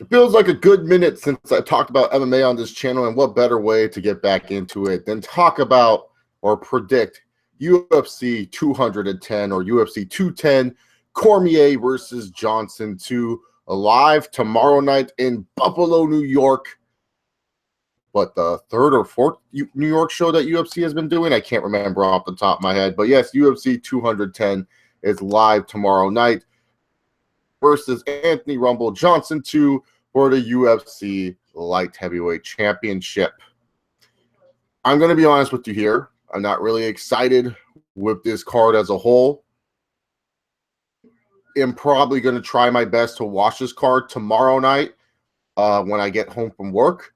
It feels like a good minute since I talked about MMA on this channel, and what better way to get back into it than talk about or predict UFC 210 or UFC 210, Cormier versus Johnson 2, live tomorrow night in Buffalo, New York. What, the third or fourth New York show that UFC has been doing? I can't remember off the top of my head. But yes, UFC 210 is live tomorrow night versus Anthony Rumble Johnson 2 for the UFC Light Heavyweight Championship. I'm going to be honest with you here. I'm not really excited with this card as a whole. I'm probably going to try my best to watch this card tomorrow night when I get home from work.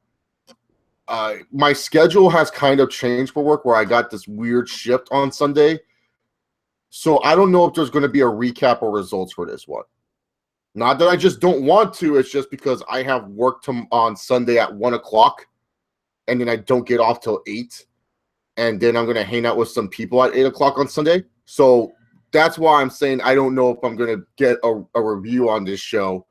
My schedule has kind of changed for work where I got this weird shift on Sunday. So I don't know if there's going to be a recap or results for this one. Not that I just don't want to. It's just because I have work on Sunday at 1 o'clock. And then I don't get off till 8. And then I'm going to hang out with some people at 8 o'clock on Sunday. So that's why I'm saying I don't know if I'm going to get a review on this show.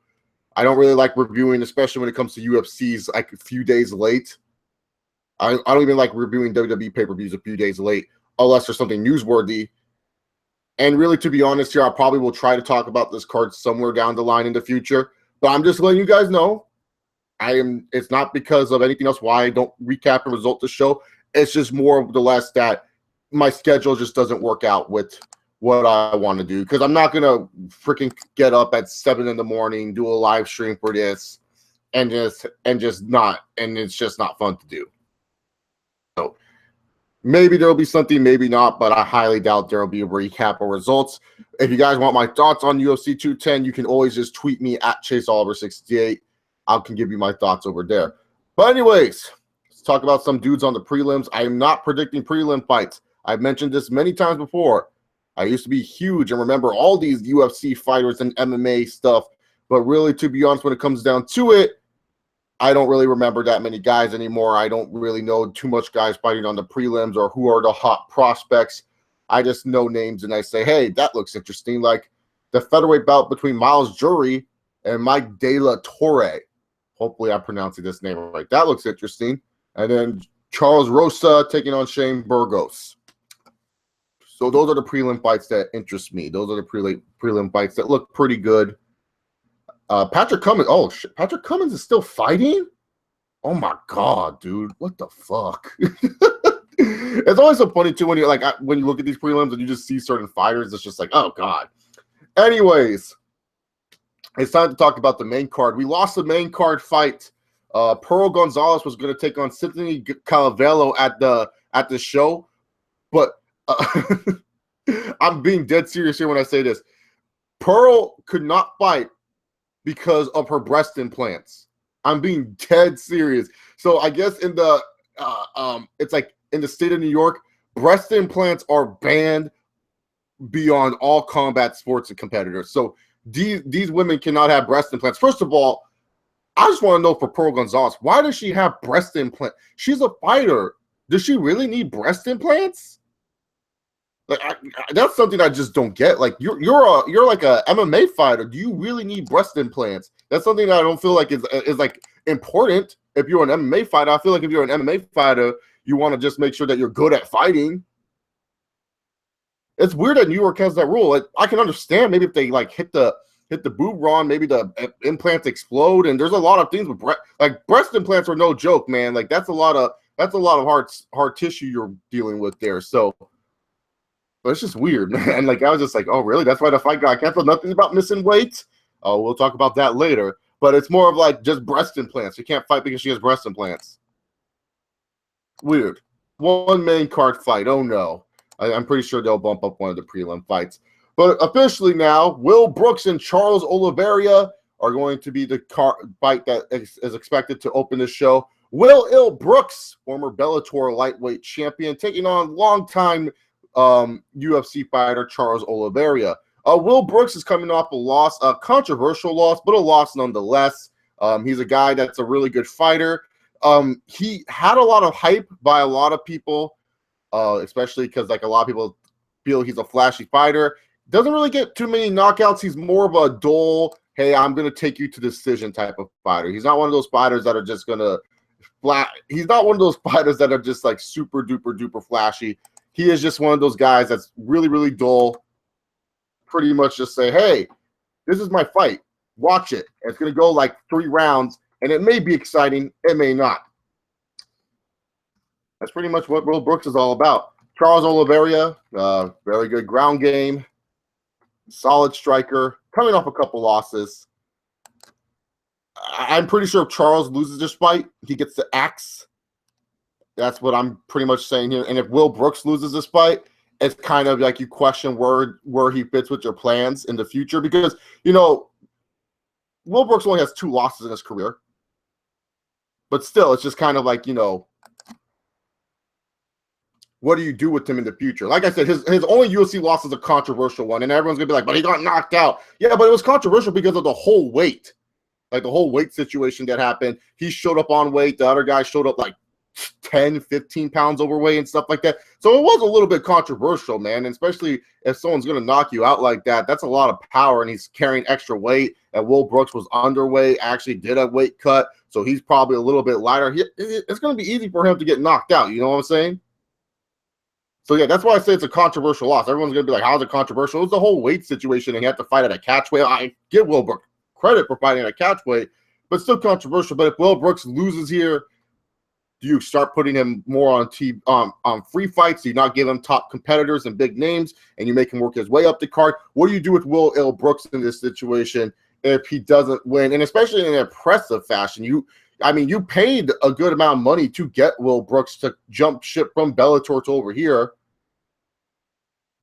I don't really like reviewing, especially when it comes to UFCs, like a few days late. I don't even like reviewing WWE pay-per-views a few days late unless there's something newsworthy. And really, to be honest here, I probably will try to talk about this card somewhere down the line in the future. But I'm just letting you guys know, it's not because of anything else why I don't recap and result the show. It's just more of the less that my schedule just doesn't work out with what I want to do. Because I'm not going to freaking get up at 7 in the morning, do a live stream for this, and it's just not fun to do. So maybe there'll be something, maybe not, but I highly doubt there'll be a recap or results. If you guys want my thoughts on UFC 210, you can always just tweet me at ChaseOliver68. I can give you my thoughts over there. But anyways, let's talk about some dudes on the prelims. I am not predicting prelim fights. I've mentioned this many times before. I used to be huge and remember all these UFC fighters and MMA stuff. But really, to be honest, when it comes down to it, I don't really remember that many guys anymore. I don't really know too much guys fighting on the prelims or who are the hot prospects. I just know names and I say, hey, that looks interesting. Like the featherweight bout between Miles Jury and Mike De La Torre. Hopefully I'm pronouncing this name right. That looks interesting. And then Charles Rosa taking on Shane Burgos. So those are the prelim fights that interest me. Those are the prelim fights that look pretty good. Patrick Cummins. Oh, shit. Patrick Cummins is still fighting? Oh, my God, dude. What the fuck? It's always so funny, too, when you look at these prelims and you just see certain fighters. It's just like, oh, God. Anyways, it's time to talk about the main card. We lost the main card fight. Pearl Gonzalez was going to take on Cynthia Calvello at the show. But I'm being dead serious here when I say this. Pearl could not fight because of her breast implants. I'm being dead serious. So I guess in the it's like in the state of New York, breast implants are banned beyond all combat sports and competitors. So these women cannot have breast implants. First of all, I just want to know for Pearl Gonzalez, why does she have breast implants? She's a fighter. Does she really need breast implants? Like that's something I just don't get. Like you're like a MMA fighter. Do you really need breast implants? That's something that I don't feel like is like important. If you're an MMA fighter, I feel like if you're an MMA fighter, you want to just make sure that you're good at fighting. It's weird that New York has that rule. Like I can understand maybe if they like hit the boob wrong, maybe the implants explode. And there's a lot of things with breast implants are no joke, man. Like that's a lot of hard tissue you're dealing with there. So. But it's just weird, man. Like I was just like, oh, really? That's why the fight got canceled. Nothing about missing weight. Oh, we'll talk about that later. But it's more of like just breast implants. She can't fight because she has breast implants. Weird. One main card fight. Oh no. I'm pretty sure they'll bump up one of the prelim fights. But officially now, Will Brooks and Charles Oliveira are going to be the fight that is expected to open the show. Will Brooks, former Bellator lightweight champion, taking on longtime UFC fighter Charles Oliveira. Will Brooks is coming off a loss, a controversial loss, but a loss nonetheless. He's a guy that's a really good fighter. He had a lot of hype by a lot of people, especially because like a lot of people feel he's a flashy fighter. Doesn't really get too many knockouts. He's more of a dull hey, I'm going to take you to decision type of fighter. He's not one of those fighters that are just going to he's not one of those fighters that are just like super duper duper flashy. He is just one of those guys that's really, really dull. Pretty much just say, hey, this is my fight. Watch it. And it's going to go like 3 rounds, and it may be exciting. It may not. That's pretty much what Will Brooks is all about. Charles Oliveira, very good ground game, solid striker, coming off a couple losses. I'm pretty sure if Charles loses this fight, he gets the axe. That's what I'm pretty much saying here. And if Will Brooks loses this fight, it's kind of like you question where he fits with your plans in the future because, you know, Will Brooks only has 2 losses in his career. But still, it's just kind of like, you know, what do you do with him in the future? Like I said, his only UFC loss is a controversial one, and everyone's going to be like, but he got knocked out. Yeah, but it was controversial because of the whole weight. Like the whole weight situation that happened. He showed up on weight. The other guy showed up like 10, 15 pounds overweight and stuff like that. So it was a little bit controversial, man, and especially if someone's going to knock you out like that. That's a lot of power, and he's carrying extra weight, and Will Brooks was underweight, actually did a weight cut, so he's probably a little bit lighter. It's going to be easy for him to get knocked out, you know what I'm saying? So, yeah, that's why I say it's a controversial loss. Everyone's going to be like, how's it controversial? It's the whole weight situation, and he had to fight at a catch weight. I give Will Brooks credit for fighting at a catch weight, but still controversial. But if Will Brooks loses here, do you start putting him more on free fights? Do you not give him top competitors and big names, and you make him work his way up the card? What do you do with Will Brooks in this situation if he doesn't win? And especially in an impressive fashion, you paid a good amount of money to get Will Brooks to jump ship from Bellator to over here.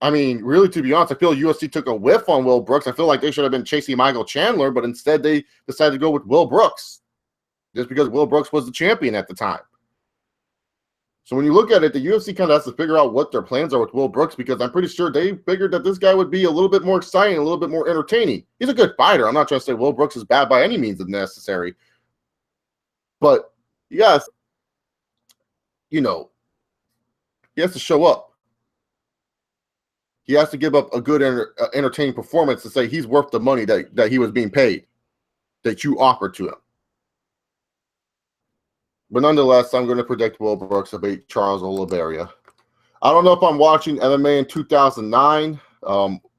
I mean, really, to be honest, I feel UFC took a whiff on Will Brooks. I feel like they should have been chasing Michael Chandler, but instead they decided to go with Will Brooks just because Will Brooks was the champion at the time. So when you look at it, the UFC kind of has to figure out what their plans are with Will Brooks because I'm pretty sure they figured that this guy would be a little bit more exciting, a little bit more entertaining. He's a good fighter. I'm not trying to say Will Brooks is bad by any means if necessary. But, yes, you know, he has to show up. He has to give up a good, entertaining performance to say he's worth the money that he was being paid, that you offered to him. But nonetheless, I'm going to predict Will Brooks to beat Charles Oliveira. I don't know if I'm watching MMA in 2009,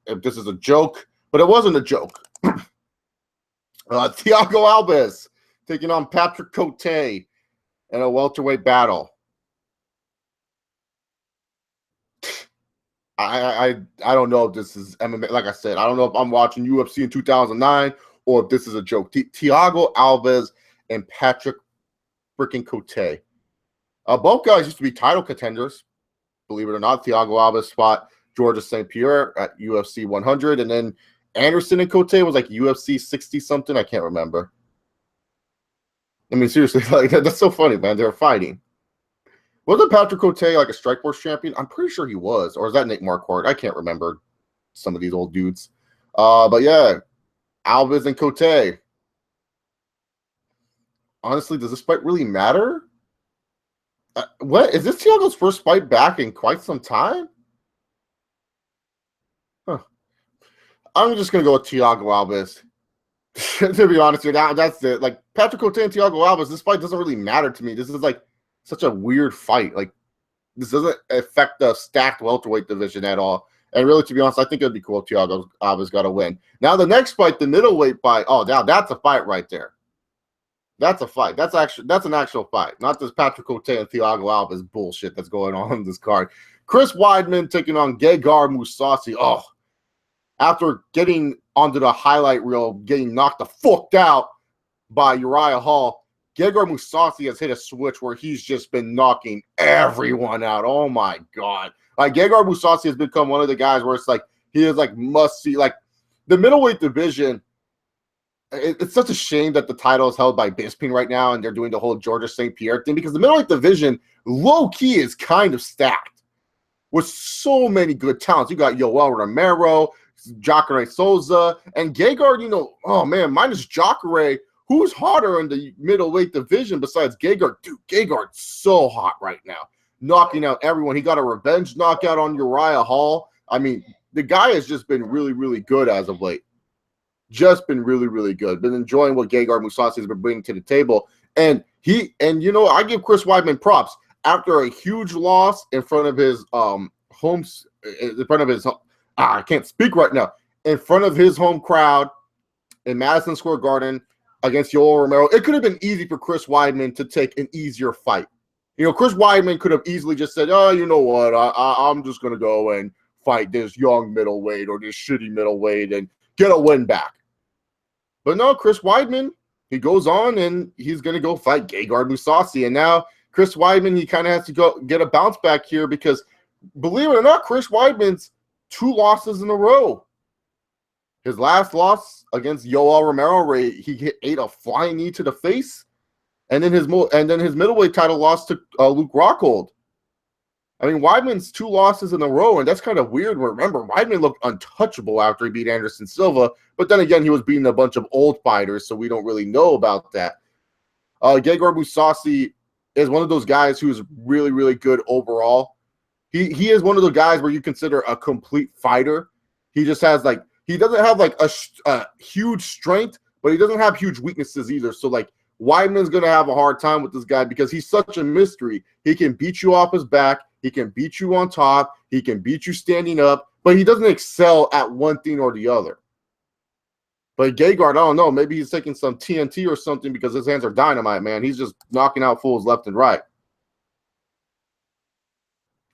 if this is a joke, but it wasn't a joke. Thiago Alves taking on Patrick Cote in a welterweight battle. I don't know if this is MMA. Like I said, I don't know if I'm watching UFC in 2009 or if this is a joke. Thiago Alves and Patrick freaking Cote. Both guys used to be title contenders, believe it or not. Thiago Alves fought Georges St. Pierre at UFC 100, and then Anderson and Cote was like UFC 60-something. I can't remember. I mean, seriously, like that's so funny, man. They're fighting. Wasn't Patrick Cote like a Strikeforce champion? I'm pretty sure he was. Or is that Nick Marquardt? I can't remember some of these old dudes. But yeah, Alves and Cote. Honestly, does this fight really matter? What is this Thiago's first fight back in quite some time? Huh. I'm just gonna go with Thiago Alves. To be honest with you, that's it. Like Patrick Cote and Thiago Alves, this fight doesn't really matter to me. This is like such a weird fight. Like this doesn't affect the stacked welterweight division at all. And really, to be honest, I think it'd be cool if Thiago Alves got a win. Now the next fight, the middleweight fight. Oh, now that's a fight right there. That's a fight. That's an actual fight. Not this Patrick Cote and Thiago Alves bullshit that's going on this card. Chris Weidman taking on Gegard Mousasi. Oh, after getting onto the highlight reel, getting knocked the fuck out by Uriah Hall, Gegard Mousasi has hit a switch where he's just been knocking everyone out. Oh my god! Like Gegard Mousasi has become one of the guys where it's like he is like must see. Like the middleweight division. It's such a shame that the title is held by Bisping right now, and they're doing the whole Georges St. Pierre thing because the middleweight division, low key, is kind of stacked with so many good talents. You got Yoel Romero, Jacare Souza, and Gegard. You know, oh man, minus Jacare. Who's hotter in the middleweight division besides Gegard? Dude, Gegard's so hot right now, knocking out everyone. He got a revenge knockout on Uriah Hall. I mean, the guy has just been really, really good as of late. just been really, really good. Been enjoying what Gegard Mousasi has been bringing to the table. And I give Chris Weidman props. After a huge loss in front of his homes, in front of his I can't speak right now, in front of his home crowd in Madison Square Garden against Yoel Romero, it could have been easy for Chris Weidman to take an easier fight. Chris Weidman could have easily just said, oh, you know what, I'm just going to go and fight this young middleweight or this shitty middleweight and get a win back. But no, Chris Weidman, he goes on and he's going to go fight Gegard Mousasi. And now Chris Weidman, he kind of has to go get a bounce back here because, believe it or not, Chris Weidman's 2 losses in a row. His last loss against Yoel Romero, where he ate a flying knee to the face, and then his middleweight title loss to Luke Rockhold. I mean, Weidman's 2 losses in a row, and that's kind of weird. Remember, Weidman looked untouchable after he beat Anderson Silva, but then again, he was beating a bunch of old fighters, so we don't really know about that. Gegard Mousasi is one of those guys who is really, really good overall. He is one of the guys where you consider a complete fighter. He just has he doesn't have a huge strength, but he doesn't have huge weaknesses either. So Weidman's going to have a hard time with this guy because he's such a mystery. He can beat you off his back. He can beat you on top. He can beat you standing up, but he doesn't excel at one thing or the other. But Gegard, I don't know. Maybe he's taking some TNT or something because his hands are dynamite, man. He's just knocking out fools left and right.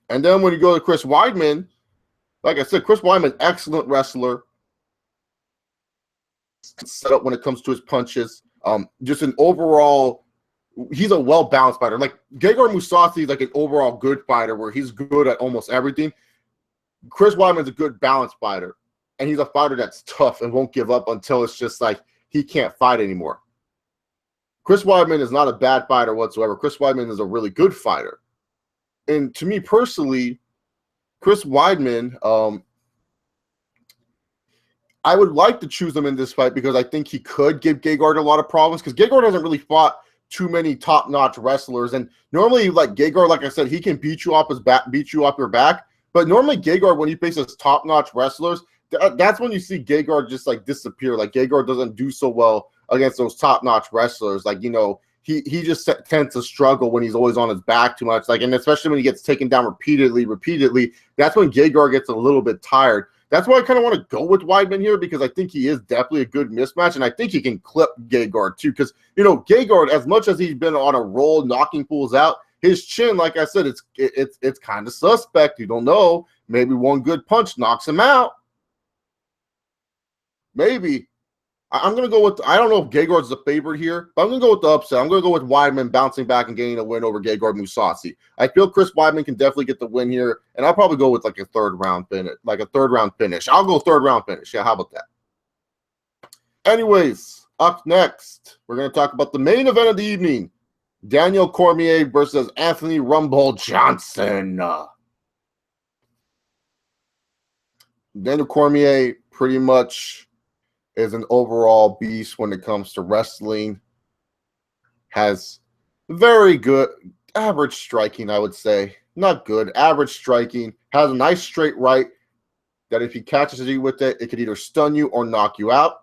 And then when you go to Chris Weidman, like I said, Chris Weidman, excellent wrestler. Set up when it comes to his punches. Just an overall, he's a well-balanced fighter. Gegard Mousasi is an overall good fighter where he's good at almost everything. Chris Weidman's a good balanced fighter. And he's a fighter that's tough and won't give up until it's just he can't fight anymore. Chris Weidman is not a bad fighter whatsoever. Chris Weidman is a really good fighter. And to me personally, Chris Weidman, I would like to choose him in this fight because I think he could give Gegard a lot of problems because Gegard hasn't really fought too many top-notch wrestlers. And normally, Gegard, like I said, he can beat you off your back. But normally Gegard, when he faces top-notch wrestlers, that's when you see Gegard just disappear. Gegard doesn't do so well against those top-notch wrestlers. He just tends to struggle when he's always on his back too much. And especially when he gets taken down repeatedly, that's when Gegard gets a little bit tired. That's why I kind of want to go with Weidman here because I think he is definitely a good mismatch, and I think he can clip Gegard too. Because Gegard, as much as he's been on a roll knocking fools out, his chin, like I said, it's kind of suspect. You don't know. Maybe one good punch knocks him out. Maybe. I'm going to go with, I don't know if Gegard's the favorite here, but I'm going to go with the upset. I'm going to go with Weidman bouncing back and getting a win over Gegard Mousasi. I feel Chris Weidman can definitely get the win here, and I'll probably go with a third round finish. I'll go third round finish. Yeah, how about that? Anyways, up next, we're going to talk about the main event of the evening. Daniel Cormier versus Anthony Rumble Johnson. Daniel Cormier pretty much is an overall beast when it comes to wrestling. Has very good average striking, I would say. Not good, average striking. Has a nice straight right that if he catches you with it, it could either stun you or knock you out.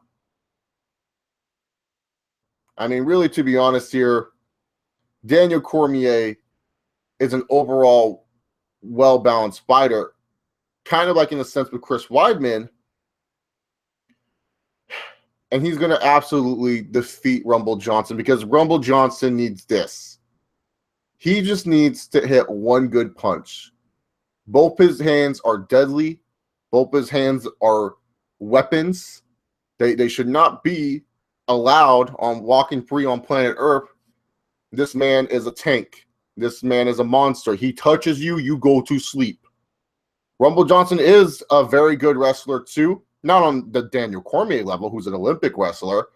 I mean, really, to be honest here, Daniel Cormier is an overall well-balanced fighter. Kind of in a sense with Chris Weidman. And he's going to absolutely defeat Rumble Johnson because Rumble Johnson needs this. He just needs to hit one good punch. Both his hands are deadly. Both his hands are weapons. They should not be allowed on walking free on planet Earth. This man is a tank. This man is a monster. He touches you, you go to sleep. Rumble Johnson is a very good wrestler too. Not on the Daniel Cormier level, who's an Olympic wrestler,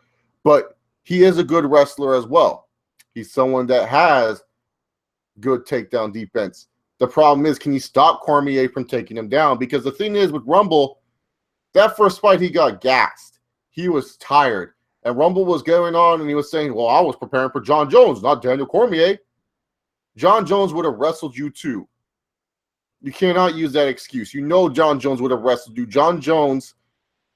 but he is a good wrestler as well. He's someone that has good takedown defense. The problem is, can you stop Cormier from taking him down? Because the thing is with Rumble, that first fight, he got gassed. He was tired. And Rumble was going on, and he was saying, well, I was preparing for John Jones, not Daniel Cormier. John Jones would have wrestled you too. You cannot use that excuse. John Jones would have wrestled you. John Jones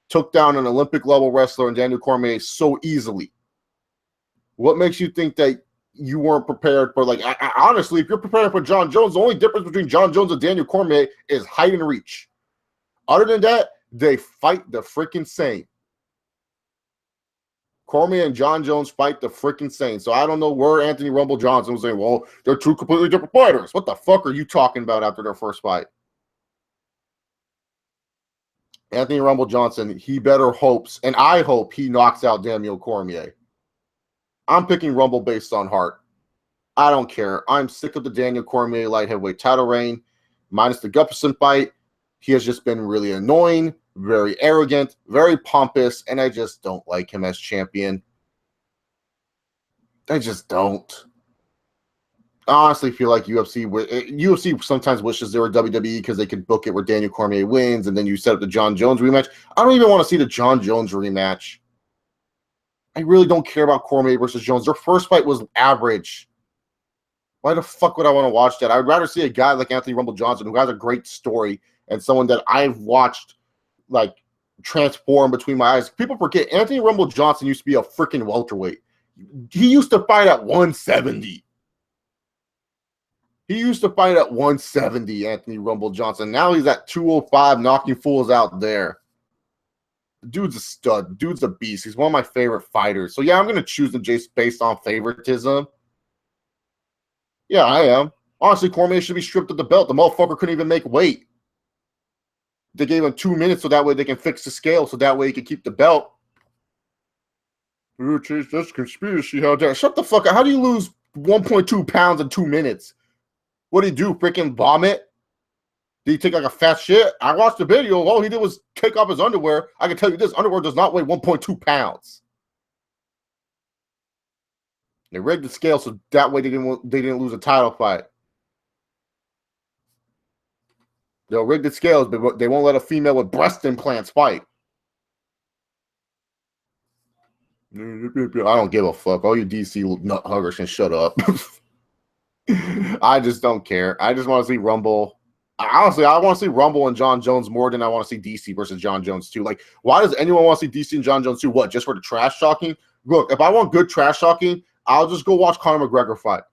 took down an Olympic level wrestler and Daniel Cormier so easily. What makes you think that you weren't prepared for, like, honestly, if you're preparing for John Jones, the only difference between John Jones and Daniel Cormier is height and reach. Other than that, they fight the freaking same. Cormier and John Jones fight the freaking same. So I don't know where Anthony Rumble Johnson was saying, well, they're two completely different fighters. What the fuck are you talking about after their first fight? Anthony Rumble Johnson, he better hopes, and I hope he knocks out Daniel Cormier. I'm picking Rumble based on heart. I don't care. I'm sick of the Daniel Cormier light heavyweight title reign, minus the Gustafsson fight. He has just been really annoying, very arrogant, very pompous, and I just don't like him as champion. I just don't. I honestly feel like UFC sometimes wishes they were WWE because they could book it where Daniel Cormier wins, and then you set up the John Jones rematch. I don't even want to see the John Jones rematch. I really don't care about Cormier versus Jones. Their first fight was average. Why the fuck would I want to watch that? I'd rather see a guy like Anthony Rumble Johnson who has a great story and someone that I've watched like transform between my eyes. People forget Anthony Rumble Johnson used to be a freaking welterweight. He used to fight at 170. He used to fight at 170, Anthony Rumble Johnson. Now he's at 205, knocking fools out there. The dude's a stud. The dude's a beast. He's one of my favorite fighters. So, yeah, I'm going to choose him just based on favoritism. Yeah, I am. Honestly, Cormier should be stripped of the belt. The motherfucker couldn't even make weight. They gave him 2 minutes so that way they can fix the scale, so that way he can keep the belt. That's conspiracy. Shut the fuck up. How do you lose 1.2 pounds in 2 minutes? What did he do? Freaking vomit? Did he take like a fat shit? I watched the video. All he did was take off his underwear. I can tell you this, underwear does not weigh 1.2 pounds. They rigged the scale so that way they didn't lose a title fight. They'll rig the scales, but they won't let a female with breast implants fight. I don't give a fuck. All you DC nut huggers can shut up. I just don't care. I just want to see Rumble. Honestly, I want to see Rumble and John Jones more than I want to see DC versus John Jones too. Like, why does anyone want to see DC and John Jones too? What, just for the trash talking? Look, if I want good trash talking, I'll just go watch Conor McGregor fight.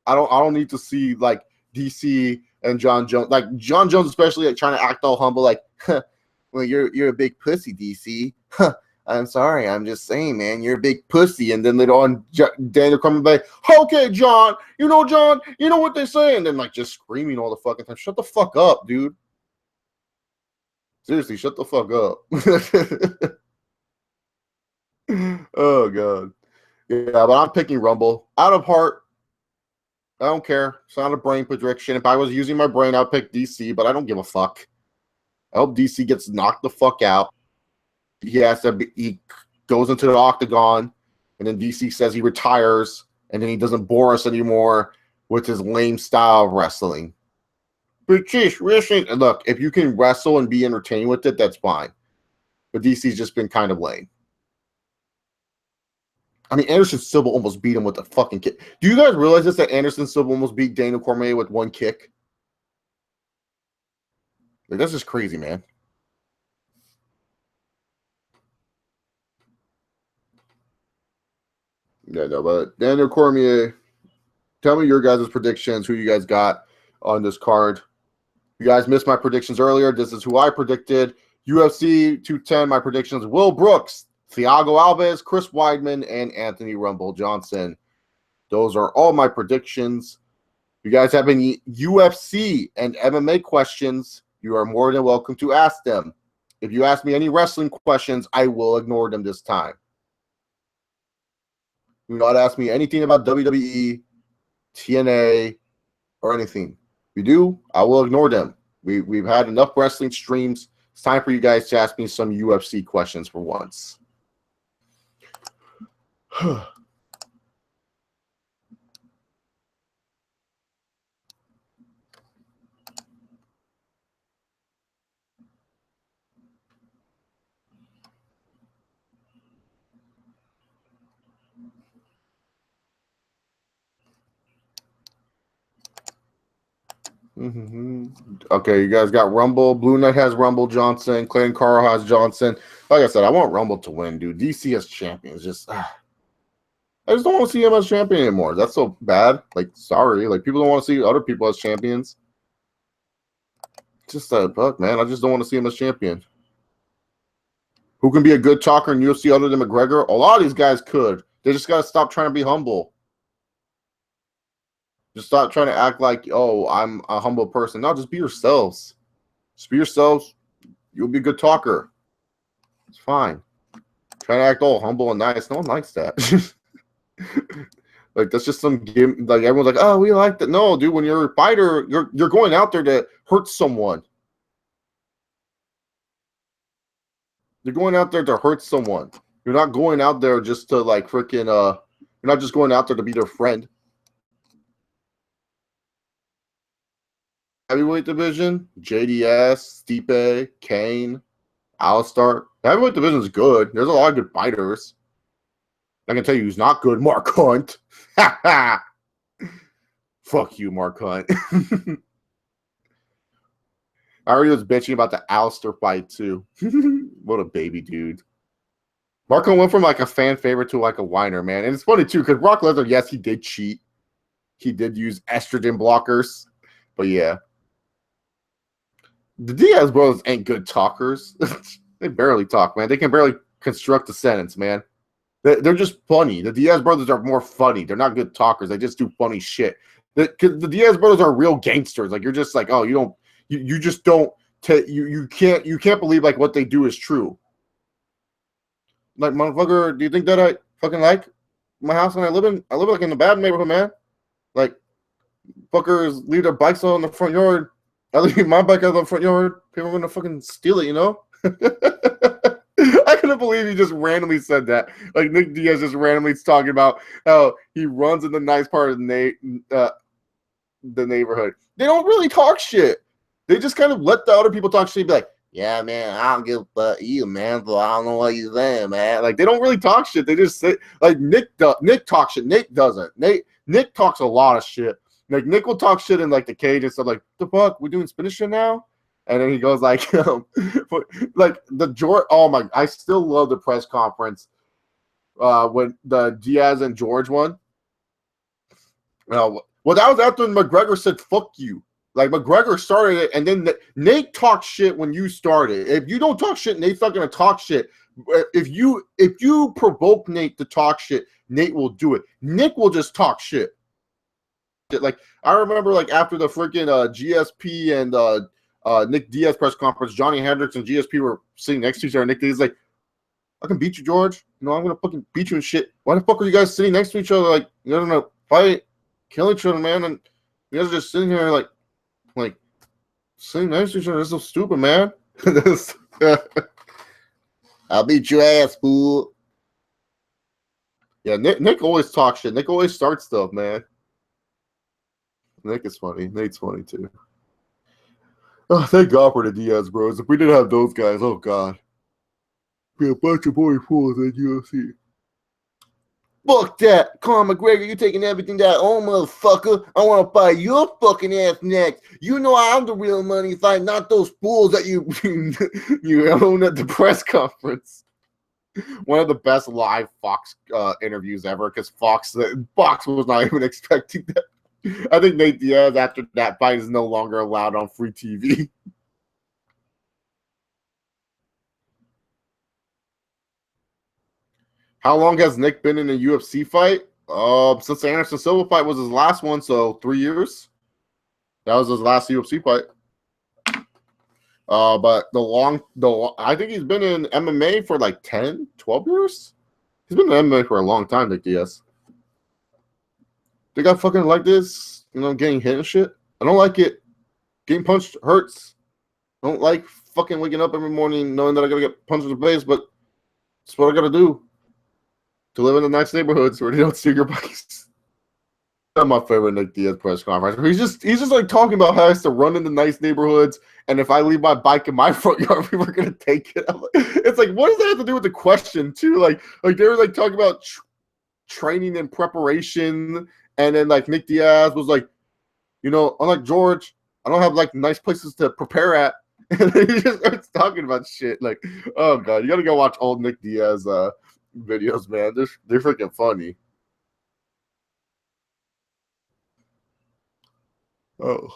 I don't need to see like DC and John Jones. Like John Jones, especially like trying to act all humble, like, huh, well, you're a big pussy, DC. Huh. I'm sorry, I'm just saying, man, you're a big pussy. And then later on, Daniel coming back, okay, John, you know what they say. And then like just screaming all the fucking time. Shut the fuck up, dude. Seriously, shut the fuck up. Oh, God. Yeah, but I'm picking Rumble. Out of heart, I don't care. It's not a brain prediction. If I was using my brain, I'd pick DC, but I don't give a fuck. I hope DC gets knocked the fuck out. He goes into the octagon, and then DC says he retires, and then he doesn't bore us anymore with his lame style of wrestling. But geez, wrestling, look, if you can wrestle and be entertained with it, that's fine. But DC's just been kind of lame. I mean, Anderson Silva almost beat him with a fucking kick. Do you guys realize this, that Anderson Silva almost beat Daniel Cormier with one kick? Like, that's just crazy, man. Yeah, no, but Daniel Cormier, tell me your guys' predictions, who you guys got on this card. You guys missed my predictions earlier. This is who I predicted. UFC 210, my predictions, Will Brooks, Thiago Alves, Chris Weidman, and Anthony Rumble Johnson. Those are all my predictions. If you guys have any UFC and MMA questions, you are more than welcome to ask them. If you ask me any wrestling questions, I will ignore them this time. Do not ask me anything about WWE, TNA, or anything. If you do, I will ignore them. We've had enough wrestling streams. It's time for you guys to ask me some UFC questions for once. Okay, you guys got Rumble. Blue Knight has Rumble Johnson. Clayton Carl has Johnson. Like I said, I want Rumble to win, dude. DC as champion is just. I just don't want to see him as champion anymore. That's so bad. Like, sorry. Like, people don't want to see other people as champions. Just a fuck, man. I just don't want to see him as champion. Who can be a good talker in UFC other than McGregor? A lot of these guys could. They just got to stop trying to be humble. Just stop trying to act like, oh, I'm a humble person. No, just be yourselves. Just be yourselves. You'll be a good talker. It's fine. Trying to act all humble and nice. No one likes that. Like, that's just some game. Like, everyone's like, oh, we like that. No, dude, when you're a fighter, you're going out there to hurt someone. You're going out there to hurt someone. You're not going out there just to, like, freaking, you're not just going out there to be their friend. Heavyweight division, JDS, Stipe, Kane, Alistar. The heavyweight division is good. There's a lot of good fighters. I can tell you who's not good. Mark Hunt. Fuck you, Mark Hunt. I already was bitching about the Alistair fight, too. What a baby, dude. Mark Hunt went from, like, a fan favorite to, like, a whiner, man. And it's funny, too, because Brock Lesnar, yes, he did cheat. He did use estrogen blockers. But, yeah. The Diaz brothers ain't good talkers. They barely talk, man. They can barely construct a sentence, man. They're just funny. The Diaz brothers are more funny. They're not good talkers. They just do funny shit. The Diaz brothers are real gangsters. Like, you're just like, oh, you just don't you can't believe like what they do is true. Like, motherfucker, do you think that I fucking like my house and I live like in a bad neighborhood, man? Like, fuckers leave their bikes out in the front yard. I leave my bike out in the front yard. People are gonna fucking steal it, you know? I couldn't believe he just randomly said that. Like, Nick Diaz just randomly talking about how he runs in the nice part of the neighborhood. They don't really talk shit. They just kind of let the other people talk shit and be like, yeah, man, I don't give a fuck you, man, so I don't know what you're saying, man. Like, they don't really talk shit. They just say, like, Nick talks shit. Nate doesn't. Nick talks a lot of shit. Like, Nick will talk shit in, like, the cage and stuff like, the fuck, we're doing spinach shit now? And then he goes like, like the George. Oh my! I still love the press conference when the Diaz and George won. Well, that was after McGregor said "fuck you." Like, McGregor started it, and then Nate talked shit when you started. If you don't talk shit, Nate's not gonna talk shit. If you provoke Nate to talk shit, Nate will do it. Nick will just talk shit. Like, I remember, like, after the freaking GSP and Nick Diaz press conference, Johnny Hendricks and GSP were sitting next to each other. Nick Diaz like, I can beat you, George. You know, I'm gonna fucking beat you and shit. Why the fuck are you guys sitting next to each other? Like, you guys are gonna fight, kill each other, man. And you guys are just sitting here like sitting next to each other. That's so stupid, man. I'll beat your ass, fool. Yeah, Nick always talks shit. Nick always starts stuff, man. Nick is funny. Nate's funny too. Oh, thank God for the Diaz bros. If we didn't have those guys, oh God. Be a bunch of boy fools at UFC. Fuck that. Conor McGregor, you taking everything that I own, motherfucker. I want to fight your fucking ass next. You know I'm the real money fight, not those fools that you you own at the press conference. One of the best live Fox interviews ever, because Fox was not even expecting that. I think Nate Diaz, after that fight, is no longer allowed on free TV. How long has Nick been in a UFC fight? Since the Anderson Silva fight was his last one, so 3 years. That was his last UFC fight. But I think he's been in MMA for like 10, 12 years. He's been in MMA for a long time, Nick Diaz. They got fucking like this, you know, getting hit and shit. I don't like it. Getting punched hurts. I don't like fucking waking up every morning knowing that I gotta get punched in the face, but it's what I gotta do to live in the nice neighborhoods where they don't steal your bikes. That's my favorite Nick Diaz press conference. He's just like talking about how he has to run in the nice neighborhoods, and if I leave my bike in my front yard, people are gonna take it. It's like, what does that have to do with the question too? Like they were like talking about training and preparation. And then, like, Nick Diaz was like, you know, unlike George, I don't have, like, nice places to prepare at. And then he just starts talking about shit. Like, oh god, you gotta go watch old Nick Diaz videos, man. They're freaking funny. Oh.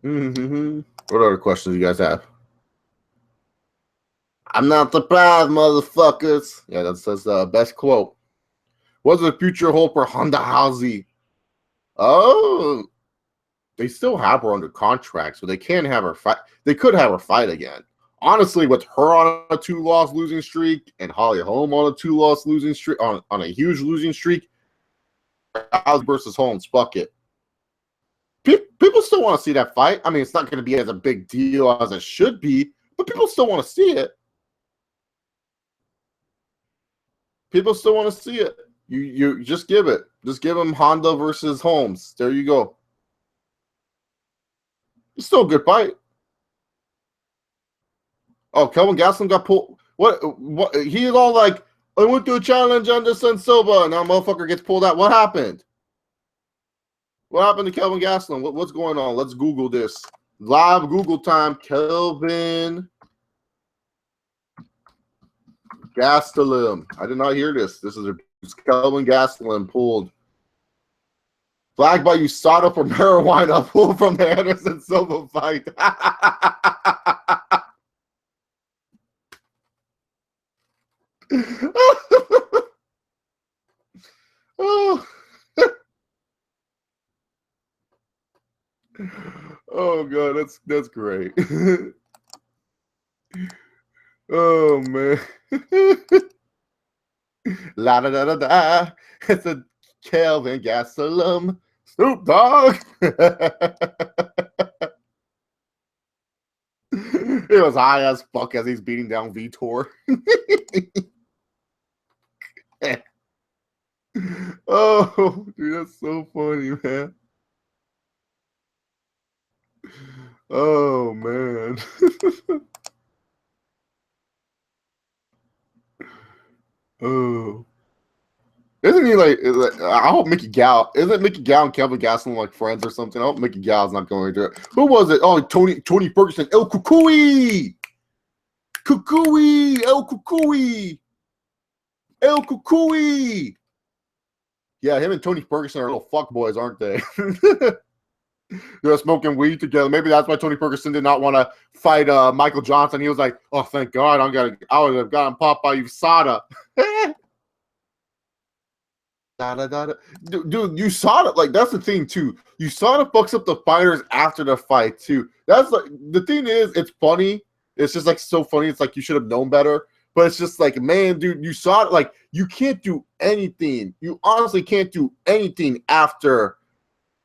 Mm-hmm. What other questions you guys have? I'm not surprised, motherfuckers. Yeah, that's the best quote. What's the future hold for Honda Halsey? Oh, they still have her under contract, so they can have her fight. They could have her fight again. Honestly, with her on a 2-loss losing streak and Holly Holm on a 2-loss losing streak, on a huge losing streak, Halsey versus Holmes, fuck it. People still want to see that fight. I mean, it's not going to be as a big deal as it should be, but people still want to see it. People still want to see it. You just give it. Just give them Honda versus Holmes. There you go. It's still a good fight. Oh, Kelvin Gastelum got pulled. What? He's all like, I went to a challenge Anderson Silva, and now motherfucker gets pulled out. What happened? What happened to Kelvin Gastelum? What's going on? Let's Google this. Live Google time. Kelvin Gastelum. I did not hear this. This is Kelvin Gastelum pulled. Flagged by USADA for marijuana, pulled from the Anderson Silva fight. Oh. Oh god, that's great. Oh man. La da da da da. It's a Kelvin Gastelum Snoop Dogg. It was high as fuck as he's beating down Vitor. Oh, dude, that's so funny, man. Oh man. Oh. Isn't he like? I hope Mickey Gal. Isn't Mickey Gal and Kevin Gastelum like friends or something? I hope Mickey Gal's not going to it. Who was it? Oh, Tony Ferguson. El Kukui. Kukui. El Kukui. El Kukui. Yeah, him and Tony Ferguson are little fuck boys, aren't they? They're smoking weed together. Maybe that's why Tony Ferguson did not want to fight Michael Johnson. He was like, "Oh, thank God, I would have gotten popped by USADA." Dude, USADA, like that's the thing too. USADA fucks up the fighters after the fight too. That's like the thing is, it's funny. It's just like so funny. It's like you should have known better. But it's just like, man, dude, USADA, like you can't do anything. You honestly can't do anything after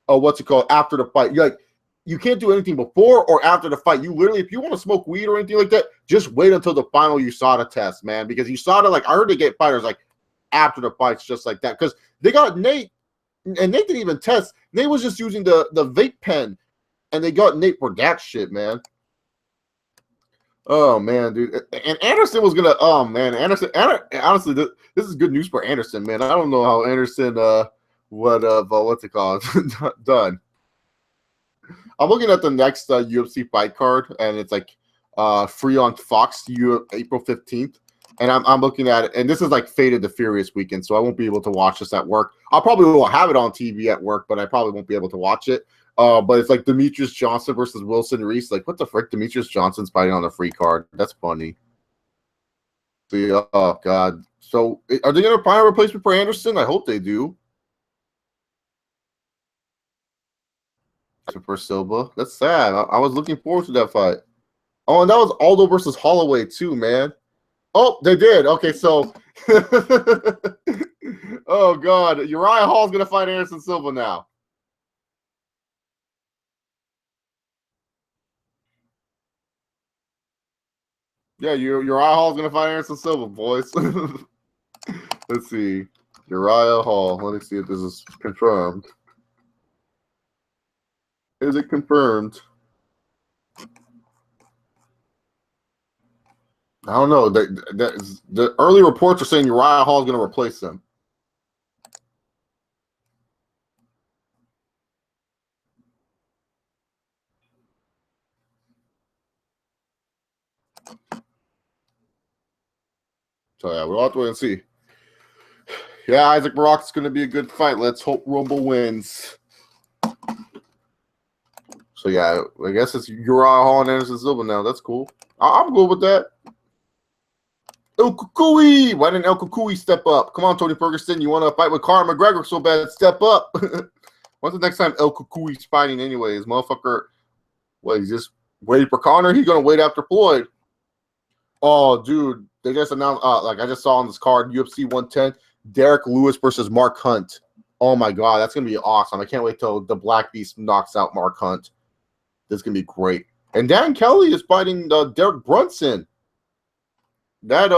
what's it called, after the fight. You're like, you can't do anything before or after the fight. You literally, if you want to smoke weed or anything like that, just wait until the final USADA test, man. Because USADA, like I heard they get fighters like after the fights just like that. Because they got Nate, and Nate didn't even test. Nate was just using the vape pen, and they got Nate for that shit, man. Oh man, dude. And Anderson was gonna. Oh man, honestly, this is good news for Anderson, man. I don't know how Anderson would have what's it called done. I'm looking at the next UFC fight card, and it's like free on Fox April 15th. And I'm looking at it, and this is like Fate of the Furious weekend, so I won't be able to watch this at work. I'll probably will have it on TV at work, but I probably won't be able to watch it. But it's like Demetrius Johnson versus Wilson Reese. Like, what the frick? Demetrius Johnson's fighting on the free card. That's funny. Oh god. So are they gonna find a replacement for Anderson? I hope they do. For Silva. That's sad. I was looking forward to that fight. Oh, and that was Aldo versus Holloway too, man. Oh, they did. Okay, so oh god, Uriah Hall's gonna fight Anderson Silva now. Yeah, Uriah Hall's gonna fight Anderson Silva, boys. Let's see. Uriah Hall. Let me see if this is confirmed. Is it confirmed? I don't know. The early reports are saying Uriah Hall is going to replace him. So yeah, we'll have to wait and see. Yeah, Isaac Barak's going to be a good fight. Let's hope Rumble wins. So yeah, I guess it's Uriah Hall and Anderson Silva now. That's cool. I'm good with that. El Kukui! Why didn't El Kukui step up? Come on, Tony Ferguson. You want to fight with Conor McGregor so bad? Step up. When's the next time El Kukui's fighting anyways? Motherfucker, what, he's just waiting for Conor? He's going to wait after Floyd. Oh, dude. They just announced, like I just saw on this card, UFC 110, Derek Lewis versus Mark Hunt. Oh, my God. That's going to be awesome. I can't wait till the Black Beast knocks out Mark Hunt. This is going to be great. And Dan Kelly is fighting Derek Brunson. That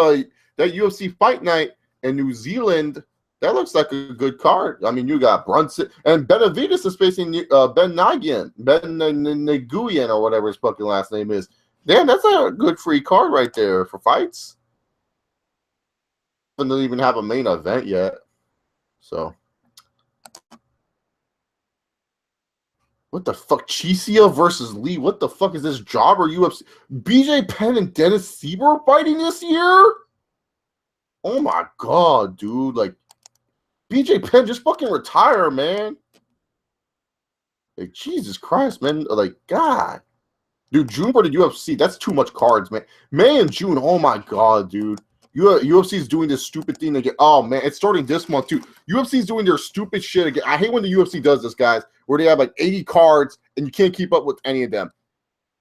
UFC fight night in New Zealand, that looks like a good card. I mean, you got Brunson. And Benavidez is facing Ben Nguyen, or whatever his fucking last name is. Damn, that's a good free card right there for fights. Doesn't even have a main event yet. So, what the fuck? Chisia versus Lee. What the fuck is this jobber UFC? BJ Penn and Dennis Sieber fighting this year? Oh my God, dude. Like, BJ Penn, just fucking retire, man. Like, Jesus Christ, man. Like, God. Dude, June for the UFC, that's too much cards, man. May and June, oh my God, dude. UFC is doing this stupid thing again. Oh, man, it's starting this month, too. UFC is doing their stupid shit again. I hate when the UFC does this, guys, where they have like 80 cards and you can't keep up with any of them.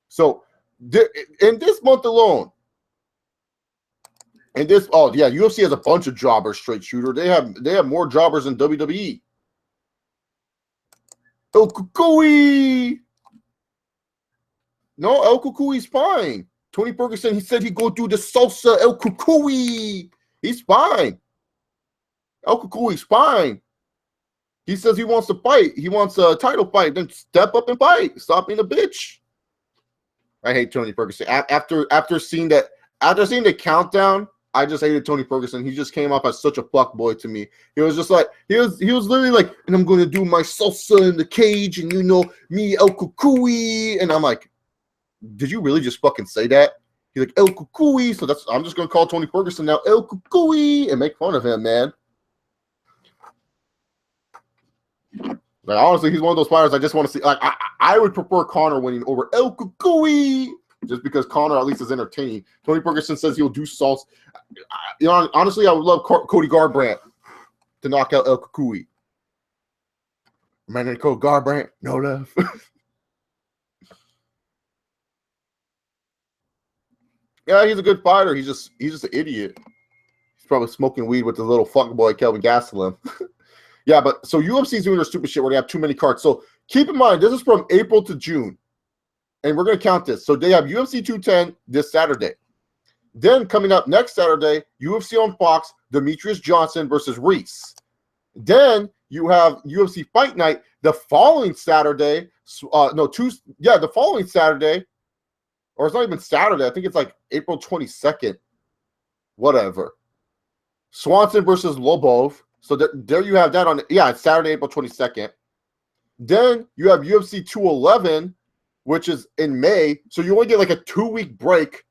So, in this month alone, UFC has a bunch of jobbers, straight shooter. They have more jobbers than WWE. El Kukui! No, El Kukui's fine. Tony Ferguson, he said he'd go do the salsa. El Kukui. He's fine. El Kukui's fine. He says he wants to fight. He wants a title fight. Then step up and fight. Stop being a bitch. I hate Tony Ferguson. After seeing the countdown, I just hated Tony Ferguson. He just came off as such a fuckboy to me. He was just like, he was literally like, and I'm going to do my salsa in the cage, and you know, me, El Kukui. And I'm like, did you really just fucking say that? He's like, El Kukui. So I'm just going to call Tony Ferguson now El Kukui and make fun of him, man. Like, honestly, he's one of those fighters I just want to see. Like, I would prefer Conor winning over El Kukui just because Conor at least is entertaining. Tony Ferguson says he'll do salsa. You know, honestly, I would love Cody Garbrandt to knock out El Kukui. Man, Cody Garbrandt, no love. Yeah, he's a good fighter. He's just an idiot. He's probably smoking weed with the little fuckboy Kelvin Gastelum. Yeah, but so UFC's doing their stupid shit where they have too many cards. So keep in mind, this is from April to June. And we're going to count this. So they have UFC 210 this Saturday. Then coming up next Saturday, UFC on Fox, Demetrius Johnson versus Reese. Then you have UFC Fight Night the following Saturday. The following Saturday. Or it's not even Saturday. I think it's like April 22nd. Whatever. Swanson versus Lobov. So there you have that on. Yeah, it's Saturday, April 22nd. Then you have UFC 211, which is in May. So you only get like a 2-week break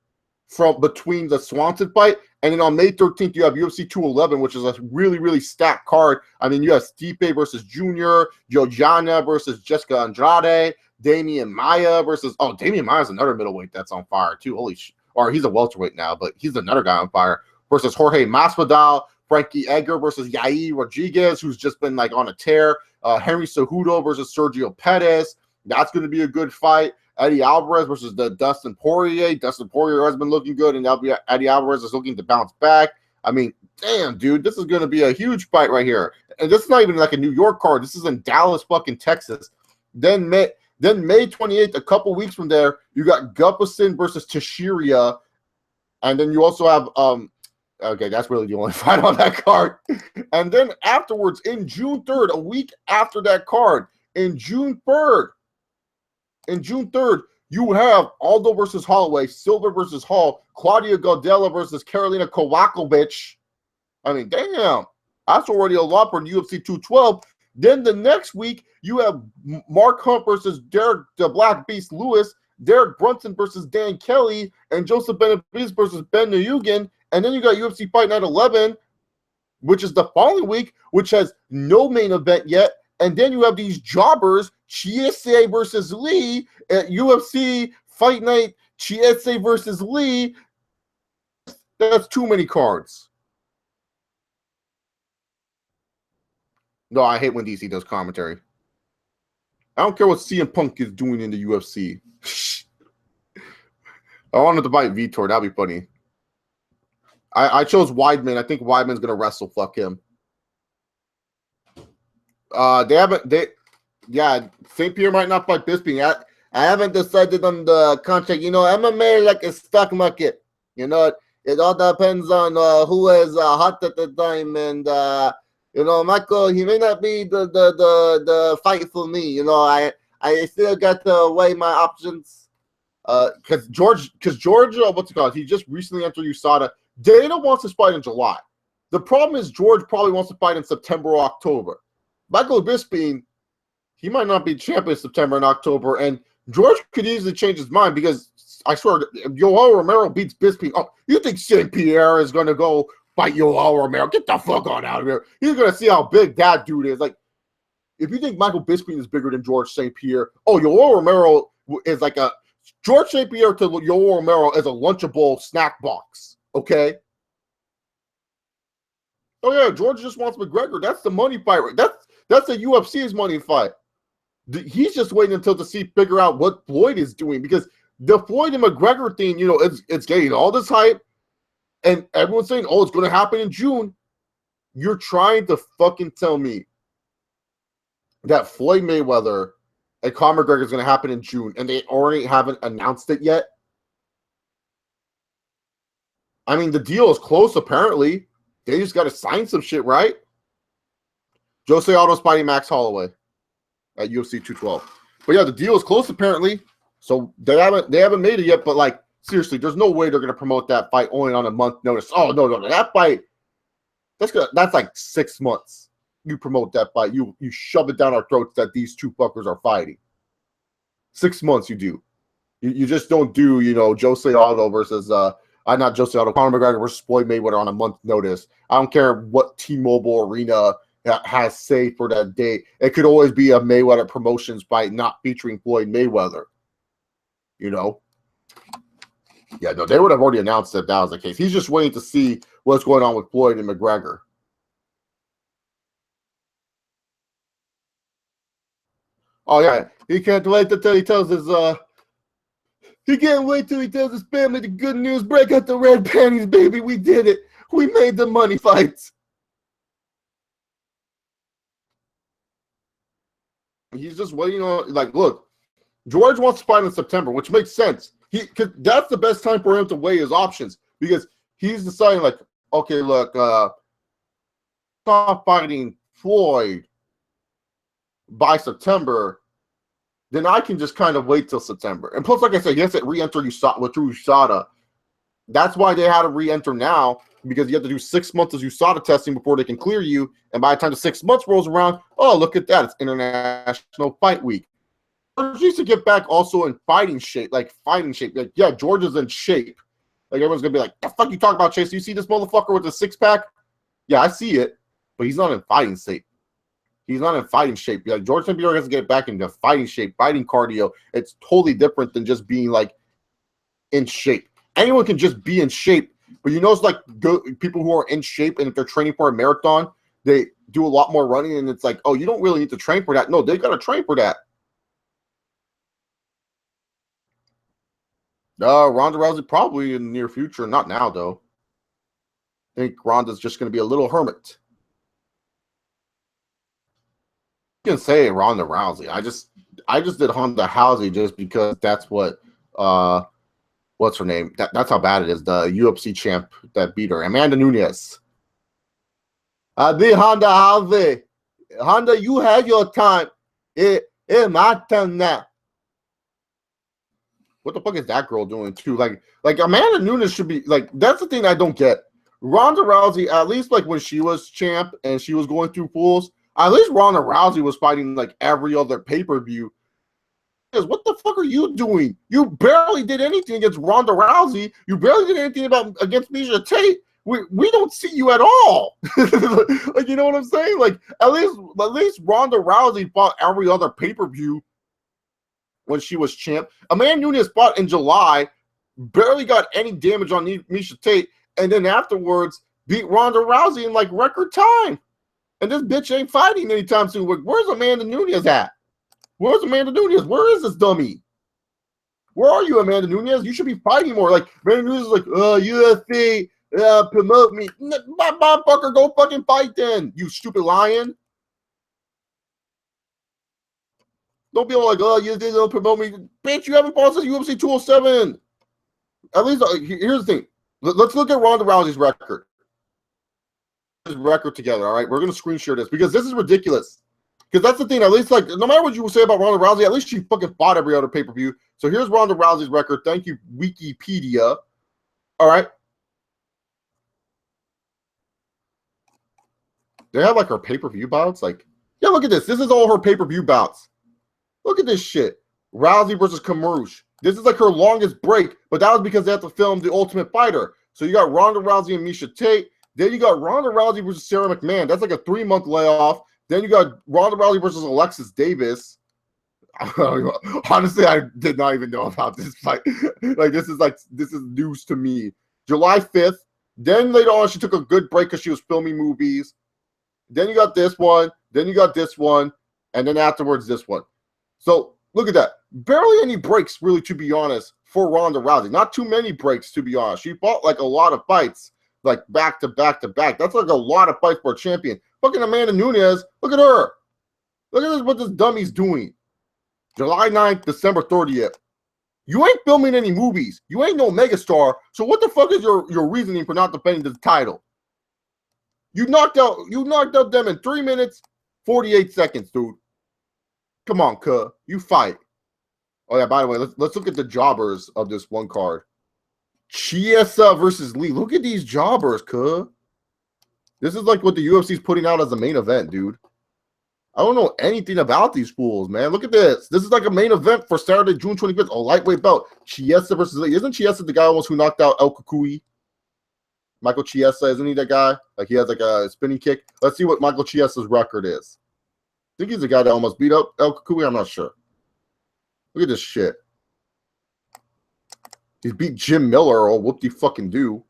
from between the Swanson fight. And then on May 13th, you have UFC 211, which is a really, really stacked card. I mean, you have Stipe versus Junior, Joanna versus Jessica Andrade, Damian Maia versus Damian Maia is another middleweight that's on fire too. Holy shit. Or he's a welterweight now, but he's another guy on fire. Versus Jorge Masvidal, Frankie Edgar versus Yair Rodriguez, who's just been like on a tear. Henry Cejudo versus Sergio Pettis. That's going to be a good fight. Eddie Alvarez versus Dustin Poirier. Dustin Poirier has been looking good, and Eddie Alvarez is looking to bounce back. I mean, damn, dude, this is going to be a huge fight right here. And this is not even like a New York card. This is in Dallas, fucking Texas. Then May 28th, a couple weeks from there, you got Gustafsson versus Teixeira. And then you also have Okay, that's really the only fight on that card. And then afterwards, in June 3rd, a week after that card, in June 3rd, you have Aldo versus Holloway, Silver versus Hall, Claudia Gaudella versus Karolina Kowalkiewicz. I mean, damn, that's already a lot for UFC 212. Then the next week, you have Mark Hunt versus Derek the Black Beast Lewis, Derek Brunson versus Dan Kelly, and Joseph Benavidez versus Ben Nugent. And then you got UFC Fight Night 11, which is the following week, which has no main event yet. And then you have these jobbers, Chiese versus Lee, at UFC Fight Night, Chiese versus Lee. That's too many cards. No, I hate when DC does commentary. I don't care what CM Punk is doing in the UFC. I wanted to fight Vitor. That'd be funny. I chose Weidman. I think Weidman's gonna wrestle. Fuck him. St. Pierre might not fight Bisping. I haven't decided on the contract. You know, MMA like a stock market. You know, it all depends on who is hot at the time, and you know, Michael, he may not be the fight for me. You know, I still got to weigh my options. Because George, what's it called? He just recently entered USADA. Dana wants to fight in July. The problem is George probably wants to fight in September or October. Michael Bisping, he might not be champion in September and October, and George could easily change his mind because I swear, if Yoel Romero beats Bisping, oh, you think St. Pierre is going to go fight Yoel Romero? Get the fuck on out of here. He's going to see how big that dude is. Like, if you think Michael Bisping is bigger than George St. Pierre, oh, Yoel Romero is like a George St. Pierre to Yoel Romero is a Lunchable snack box, okay? Oh, yeah, George just wants McGregor. That's the money fight. That's the UFC's money fight. He's just waiting until to figure out what Floyd is doing because the Floyd and McGregor thing, you know, it's getting all this hype, and everyone's saying, oh, it's going to happen in June. You're trying to fucking tell me that Floyd Mayweather and Conor McGregor is going to happen in June, and they already haven't announced it yet? I mean, the deal is close, apparently. They just got to sign some shit, right? Jose Aldo's fighting Max Holloway at UFC 212. But yeah, the deal is close, apparently. So they haven't made it yet, but like, seriously, there's no way they're going to promote that fight only on a month notice. Oh, no. That fight, that's like 6 months. You promote that fight. You shove it down our throats that these two fuckers are fighting. 6 months you do. You just don't do, you know, Jose Aldo versus not Jose Aldo, Conor McGregor versus Floyd Mayweather on a month notice. I don't care what T-Mobile Arena has say for that date. It could always be a Mayweather Promotions fight not featuring Floyd Mayweather. You know? Yeah, no, they would have already announced that was the case. He's just waiting to see what's going on with Floyd and McGregor. Oh yeah, he can't wait until he tells his he can't wait till he tells his family the good news. Break out the red panties, baby. We did it. We made the money fights. He's just waiting on, like, look, George wants to fight in September, which makes sense. That's the best time for him to weigh his options because he's deciding, like, okay, look, stop fighting Floyd by September, then I can just kind of wait till September. And plus, like I said, he has to re-enter through USADA. That's why they had to re-enter now, because you have to do 6 months of USADA testing before they can clear you. And by the time the 6 months rolls around, oh, look at that. It's International Fight Week. George needs to get back also in fighting shape. Like, yeah, George is in shape. Like, everyone's going to be like, the fuck you talking about, Chase? You see this motherfucker with the six-pack? Yeah, I see it. But he's not in fighting shape. He's not in fighting shape. Like, George St. Pierre has to get back into fighting shape, fighting cardio. It's totally different than just being, like, in shape. Anyone can just be in shape. But you know, it's like people who are in shape, and if they're training for a marathon, they do a lot more running, and it's like, oh, you don't really need to train for that. No, they got to train for that. Ronda Rousey probably in the near future. Not now, though. I think Ronda's just going to be a little hermit. You can say Ronda Rousey. I just did Ronda Rousey just because that's what what's her name? That's how bad it is. The UFC champ that beat her, Amanda Nunes. The Honda, Halve. Honda, you had your time. It's my turn now. What the fuck is that girl doing too? Like Amanda Nunes should be like. That's the thing I don't get. Ronda Rousey, at least like when she was champ and she was going through pools, at least Ronda Rousey was fighting like every other pay-per-view. What the fuck are you doing? You barely did anything against Ronda Rousey. You barely did anything against Misha Tate. We don't see you at all. Like, you know what I'm saying? Like at least Ronda Rousey fought every other pay-per-view when she was champ. Amanda Nunes fought in July, barely got any damage on Misha Tate, and then afterwards beat Ronda Rousey in like record time. And this bitch ain't fighting anytime soon. Where's Amanda Nunes at? Where's Amanda Nunes? Where is this dummy? Where are you, Amanda Nunes? You should be fighting more. Like, Amanda Nunes is like, UFC, promote me. My motherfucker, go fucking fight then, you stupid lion. Don't be all like, oh, you didn't promote me. Bitch, you haven't fought since UFC 207. At least, here's the thing. Let's look at Ronda Rousey's record. His record together, all right? We're going to screen share this because this is ridiculous. Because that's the thing. At least, like, no matter what you say about Ronda Rousey, at least she fucking fought every other pay-per-view. So here's Ronda Rousey's record. Thank you, Wikipedia. All right. They have, like, her pay-per-view bouts. Like, yeah, look at this. This is all her pay-per-view bouts. Look at this shit. Rousey versus Kamarush. This is, like, her longest break, but that was because they had to film The Ultimate Fighter. So you got Ronda Rousey and Misha Tate. Then you got Ronda Rousey versus Sarah McMahon. That's like a 3-month layoff. Then you got Ronda Rousey versus Alexis Davis. Honestly, I did not even know about this fight. This is news to me. July 5th. Then later on, she took a good break because she was filming movies. Then you got this one. Then you got this one. And then afterwards, this one. So look at that. Barely any breaks, really, to be honest, for Ronda Rousey. Not too many breaks, to be honest. She fought like a lot of fights, like back to back to back. That's like a lot of fights for a champion. Fucking Amanda Nunes, look at her. Look at this, what this dummy's doing. July 9th, December 30th. You ain't filming any movies. You ain't no megastar. So what the fuck is your reasoning for not defending the title? You knocked out them in 3 minutes, 48 seconds, dude. Come on, cuh. You fight. Oh yeah, by the way, let's look at the jobbers of this one card. Chiesa versus Lee. Look at these jobbers, cuh. This is like what the UFC is putting out as a main event, dude. I don't know anything about these fools, man. Look at this. This is like a main event for Saturday, June 25th, a lightweight belt. Chiesa versus Lee. Isn't Chiesa the guy almost who knocked out El Kukui? Michael Chiesa, isn't he that guy? Like he has like a spinning kick. Let's see what Michael Chiesa's record is. I think he's the guy that almost beat up El Kukui. I'm not sure. Look at this shit. He's beat Jim Miller, or whoop-de-fucking-do.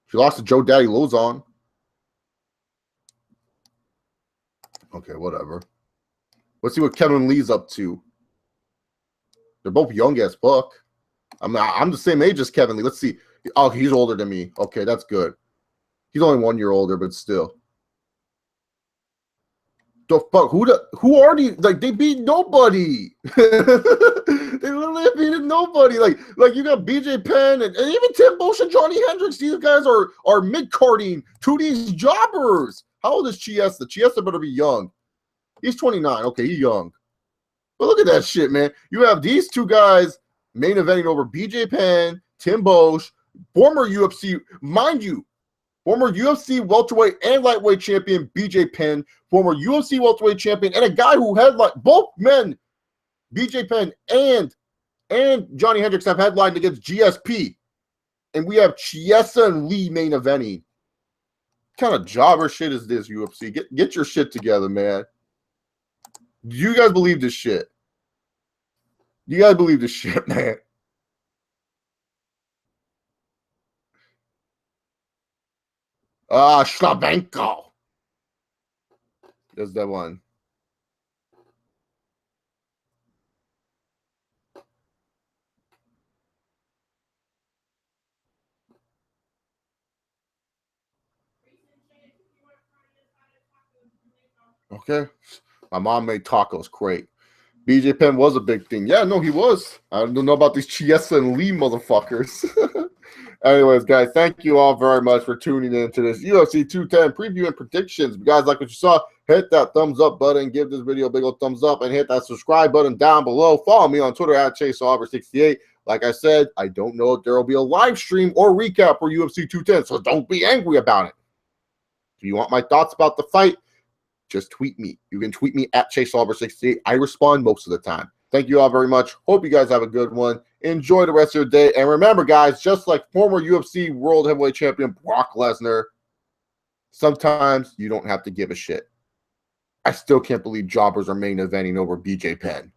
She lost to Joe Daddy Lozon. Okay, whatever. Let's see what Kevin Lee's up to. They're both young as fuck. I'm the same age as Kevin Lee. Let's see. Oh, he's older than me. Okay, that's good. He's only 1 year older, but still. The fuck? Who are these? Like, they beat nobody. They literally beat nobody. Like you got BJ Penn and even Tim Bosch and Johnny Hendricks. These guys are mid-carding to these jobbers. How old is Chiesa? Chiesa better be young. He's 29. Okay, he's young. But look at that shit, man. You have these two guys main eventing over BJ Penn, Tim Bosch, former UFC, mind you, former UFC welterweight and lightweight champion BJ Penn, former UFC welterweight champion, and a guy who headlined both men, BJ Penn and Johnny Hendricks, have headlined against GSP. And we have Chiesa and Lee main eventing. What kind of jobber shit is this, UFC? Get your shit together, man. Do you guys believe this shit? You guys believe this shit, man? Slavenko. There's that one. Okay. My mom made tacos. Great. BJ Penn was a big thing. Yeah, no, he was. I don't know about these Chiesa and Lee motherfuckers. Anyways, guys, thank you all very much for tuning in to this UFC 210 preview and predictions. If you guys like what you saw, hit that thumbs up button, give this video a big old thumbs up, and hit that subscribe button down below. Follow me on Twitter at ChaseAuber68. Like I said, I don't know if there will be a live stream or recap for UFC 210, so don't be angry about it. If you want my thoughts about the fight, just tweet me. You can tweet me at ChaseAuber68. I respond most of the time. Thank you all very much. Hope you guys have a good one. Enjoy the rest of your day. And remember, guys, just like former UFC World Heavyweight Champion Brock Lesnar, sometimes you don't have to give a shit. I still can't believe jobbers are main eventing over BJ Penn.